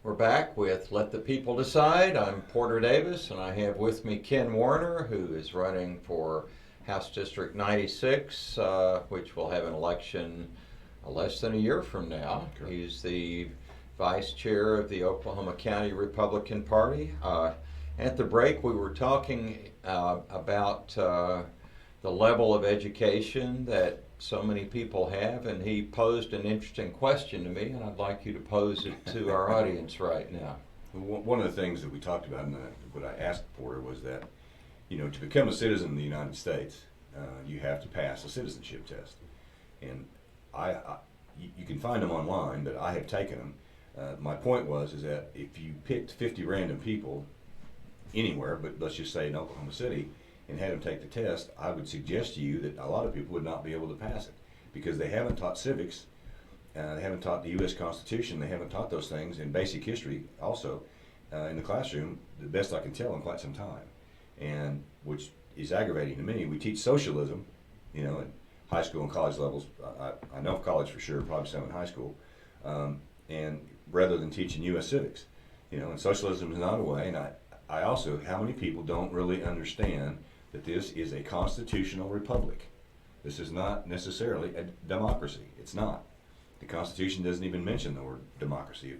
We're back with Let the People Decide. I'm Porter Davis, and I have with me Ken Warner, who is running for House District 96, which will have an election less than a year from now. Correct. He's the vice chair of the Oklahoma County Republican Party. At the break, we were talking about the level of education that so many people have, and he posed an interesting question to me, and I'd like you to pose it to our audience right now. One of the things that we talked about, and what I asked Porter, was that, to become a citizen of the United States, you have to pass a citizenship test. And you can find them online, but I have taken them. My point is that if you picked 50 random people anywhere, but let's just say in Oklahoma City, and had them take the test, I would suggest to you that a lot of people would not be able to pass it because they haven't taught civics, they haven't taught the U.S. Constitution, they haven't taught those things in basic history also in the classroom, the best I can tell, in quite some time. And which is aggravating to me. We teach socialism, at high school and college levels. I know college for sure, probably some in high school, and rather than teaching U.S. civics, and socialism is not a way. And I also, how many people don't really understand that this is a constitutional republic? This is not necessarily a democracy. It's not. The Constitution doesn't even mention the word democracy,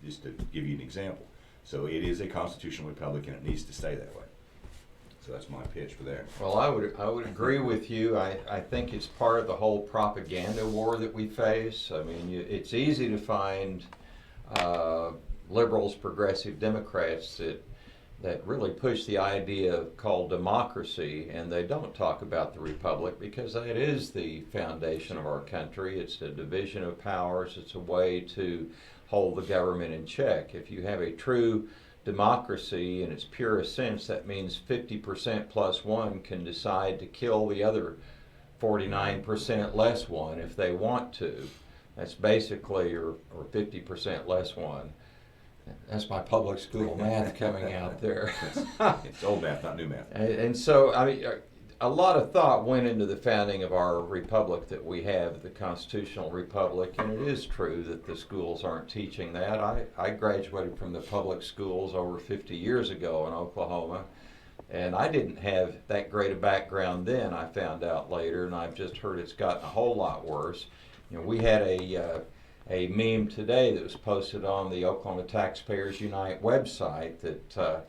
just to give you an example. So it is a constitutional republic, and it needs to stay that way. So that's my pitch for that. Well, I would agree with you. I think it's part of the whole propaganda war that we face. I mean, it's easy to find liberals, progressive Democrats that really push the idea called democracy, and they don't talk about the republic because that is the foundation of our country. It's a division of powers. It's a way to hold the government in check. If you have a true democracy in its purest sense, that means 50% plus one can decide to kill the other 49% less one if they want to. That's basically, or 50% less one. That's my public school math coming out there. It's old math, not new math. And so, I mean, a lot of thought went into the founding of our republic that we have, the constitutional republic, and it is true that the schools aren't teaching that. I graduated from the public schools over 50 years ago in Oklahoma, and I didn't have that great a background then, I found out later, and I've just heard it's gotten a whole lot worse. We had a meme today that was posted on the Oklahoma Taxpayers Unite website that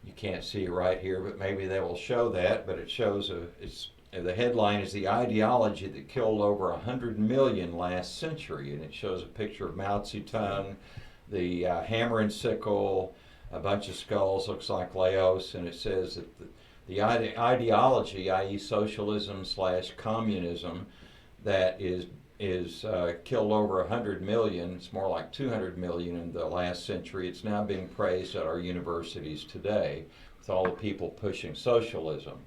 you can't see it right here, but maybe they will show that. But it shows the headline is "The Ideology That Killed Over 100 Million Last Century," and it shows a picture of Mao Zedong, the hammer and sickle, a bunch of skulls, looks like Laos, and it says that the ideology, i.e. socialism / communism, that is killed over 100 million, it's more like 200 million in the last century. It's now being praised at our universities today with all the people pushing socialism.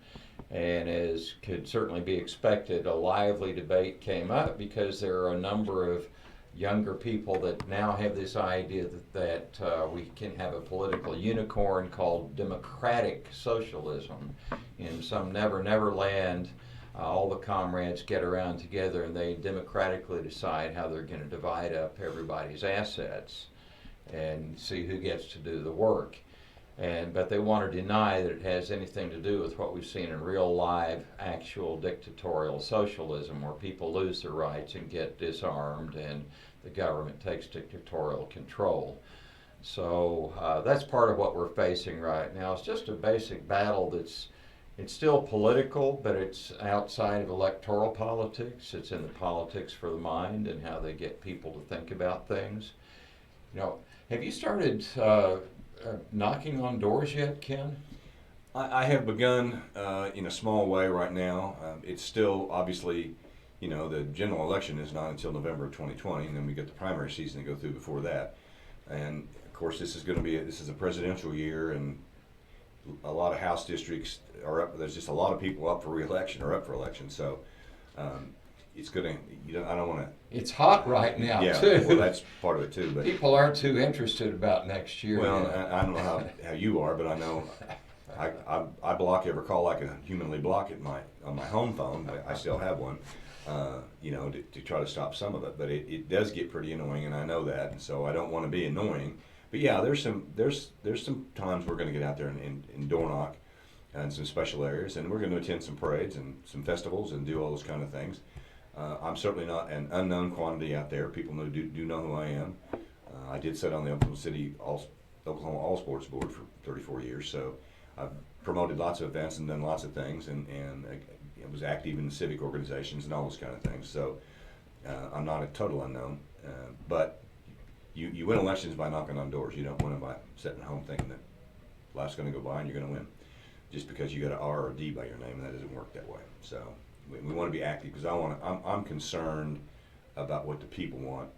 And as could certainly be expected, a lively debate came up because there are a number of younger people that now have this idea that we can have a political unicorn called democratic socialism in some never land. All the comrades get around together and they democratically decide how they're going to divide up everybody's assets and see who gets to do the work. But they want to deny that it has anything to do with what we've seen in real live, actual dictatorial socialism, where people lose their rights and get disarmed and the government takes dictatorial control. So that's part of what we're facing right now. It's just a basic battle it's still political, but it's outside of electoral politics. It's in the politics for the mind and how they get people to think about things. Have you started knocking on doors yet, Ken? I have begun in a small way right now. It's still, obviously, the general election is not until November of 2020, and then we get the primary season to go through before that. And, of course, this is a presidential year, and a lot of House districts are up. There's just a lot of people up for re-election or up for election. So it's going to, I don't want to. It's hot right now, yeah, too. Well, that's part of it, too. But people aren't too interested about next year. Well, I don't know how you are, but I know I block every call I can humanly block on my home phone. I still have one. to try to stop some of it. But it does get pretty annoying, and I know that, and so I don't want to be annoying. But yeah, there's some times we're going to get out there and door knock in some special areas, and we're going to attend some parades and some festivals and do all those kind of things. I'm certainly not an unknown quantity out there. People do know who I am. I did sit on the Oklahoma All Sports Board for 34 years, so I've promoted lots of events and done lots of things, and I was active in the civic organizations and all those kind of things. So I'm not a total unknown, but you win elections by knocking on doors. You don't win them by sitting at home thinking that life's going to go by and you're going to win just because you got an R or a D by your name, and that doesn't work that way. So we want to be active because I'm concerned about what the people want.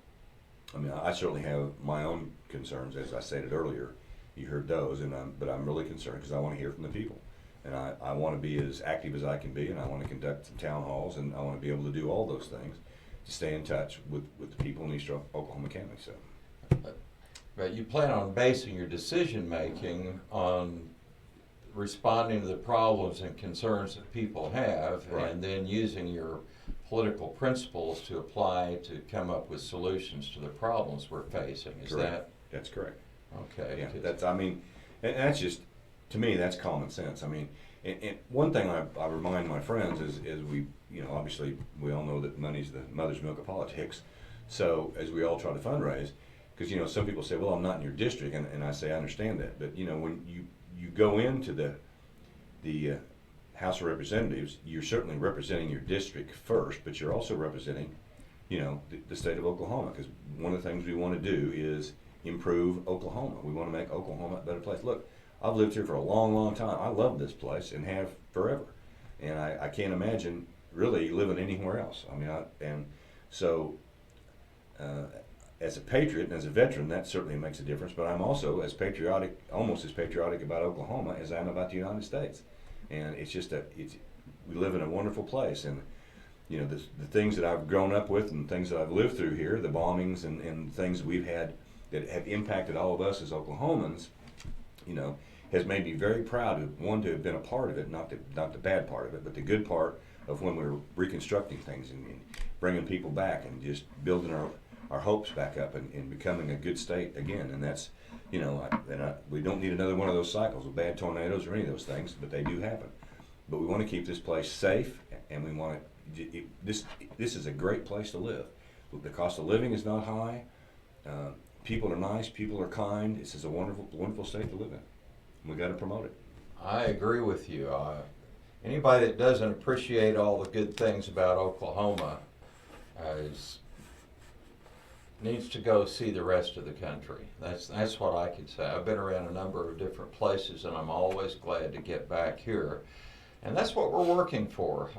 I mean, I certainly have my own concerns, as I stated earlier. You heard those, but I'm really concerned because I want to hear from the people, and I want to be as active as I can be, and I want to conduct some town halls, and I want to be able to do all those things to stay in touch with the people in East Oklahoma County. So, but you plan on basing your decision making on responding to the problems and concerns that people have, right, and then using your political principles to apply to come up with solutions to the problems we're facing. Is correct. That's correct. Okay? Yeah, and that's just, to me, that's common sense. I mean, and one thing I remind my friends is we, obviously we all know that money's the mother's milk of politics. So as we all try to fundraise, because some people say, well, I'm not in your district, and I say I understand that, but when you go into the House of Representatives, you're certainly representing your district first, but you're also representing, the state of Oklahoma, because one of the things we want to do is improve Oklahoma. We want to make Oklahoma a better place. Look, I've lived here for a long, long time. I love this place and have forever, and I can't imagine really living anywhere else. I mean, so as a patriot and as a veteran, that certainly makes a difference. But I'm also almost as patriotic about Oklahoma as I am about the United States. And it's just we live in a wonderful place, and the things that I've grown up with and things that I've lived through here, the bombings and things we've had that have impacted all of us as Oklahomans, has made me very proud to have been a part of it, not the bad part of it, but the good part of when we were reconstructing things and bringing people back and just building our hopes back up and becoming a good state again. And that's, we don't need another one of those cycles with bad tornadoes or any of those things, but they do happen. But we want to keep this place safe, and we want this is a great place to live. The cost of living is not high. People are nice. People are kind. This is a wonderful, wonderful state to live in. We got to promote it. I agree with you. Anybody that doesn't appreciate all the good things about Oklahoma needs to go see the rest of the country. That's what I could say. I've been around a number of different places, and I'm always glad to get back here. And that's what we're working for.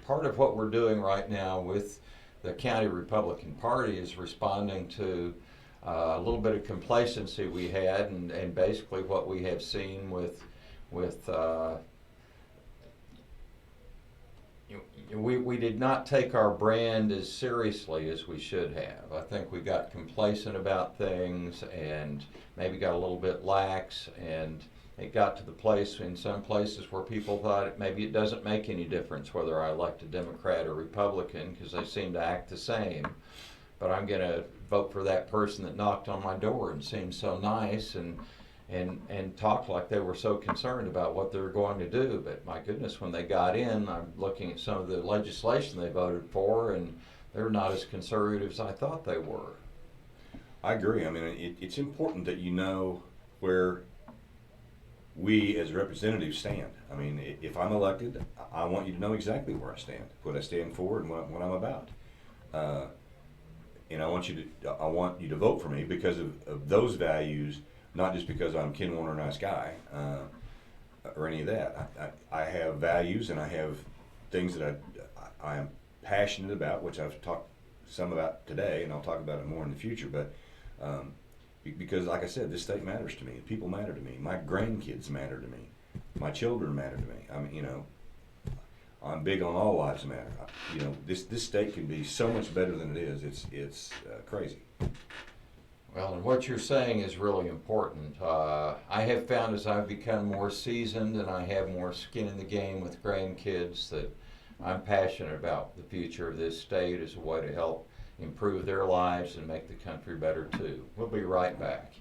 Part of what we're doing right now with the County Republican Party is responding to a little bit of complacency we had, and basically what we have seen with we did not take our brand as seriously as we should have. I think we got complacent about things and maybe got a little bit lax, and it got to the place in some places where people thought maybe it doesn't make any difference whether I elect a Democrat or Republican because they seem to act the same. But I'm going to vote for that person that knocked on my door and seemed so nice and talked like they were so concerned about what they were going to do. But my goodness, when they got in, I'm looking at some of the legislation they voted for, and they're not as conservative as I thought they were. I agree. I mean, it's important that you know where we as representatives stand. I mean, if I'm elected, I want you to know exactly where I stand, what I stand for, and what I'm about. And I want you to vote for me because of those values, not just because I'm Ken Warner, nice guy, or any of that. I have values, and I have things that I am passionate about, which I've talked some about today, and I'll talk about it more in the future. But because, like I said, this state matters to me. People matter to me. My grandkids matter to me. My children matter to me. I mean, I'm big on all lives matter. This state can be so much better than it is. It's crazy. Well, and what you're saying is really important. I have found as I've become more seasoned and I have more skin in the game with grandkids that I'm passionate about the future of this state as a way to help improve their lives and make the country better too. We'll be right back.